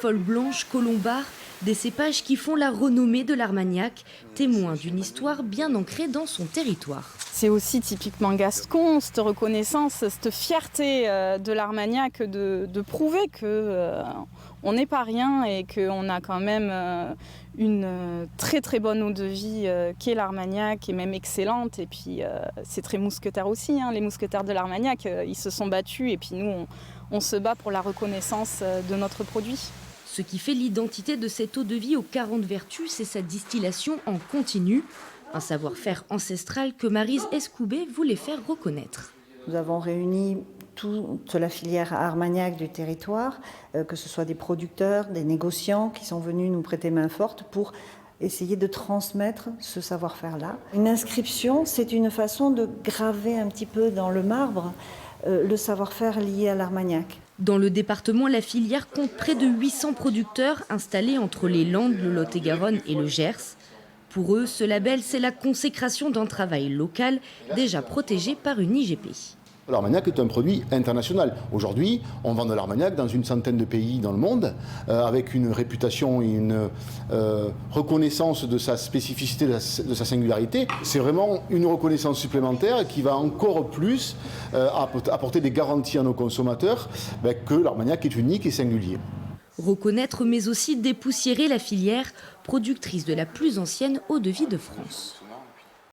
Folle blanche, colombard, des cépages qui font la renommée de l'Armagnac, témoins d'une histoire bien ancrée dans son territoire. C'est aussi typiquement gascon, cette reconnaissance, cette fierté de l'Armagnac de prouver qu'on n'est pas rien et qu'on a quand même une très très bonne eau de vie qui est l'Armagnac, qui est même excellente. Et puis c'est très mousquetaire aussi, hein. Les mousquetaires de l'Armagnac, ils se sont battus et puis nous on se bat pour la reconnaissance de notre produit. Ce qui fait l'identité de cette eau de vie aux 40 vertus, c'est sa distillation en continu. Un savoir-faire ancestral que Maryse Escoubet voulait faire reconnaître. Nous avons réuni toute la filière Armagnac du territoire, que ce soit des producteurs, des négociants qui sont venus nous prêter main forte pour essayer de transmettre ce savoir-faire-là. Une inscription, c'est une façon de graver un petit peu dans le marbre le savoir-faire lié à l'Armagnac. Dans le département, la filière compte près de 800 producteurs installés entre les Landes, le Lot-et-Garonne et le Gers. Pour eux, ce label, c'est la consécration d'un travail local déjà protégé par une IGP. L'Armagnac est un produit international. Aujourd'hui, on vend de l'Armagnac dans une centaine de pays dans le monde, avec une réputation et une reconnaissance de sa spécificité, de sa singularité. C'est vraiment une reconnaissance supplémentaire qui va encore plus apporter des garanties à nos consommateurs que l'Armagnac est unique et singulier. Reconnaître, mais aussi dépoussiérer la filière, productrice de la plus ancienne eau de vie de France.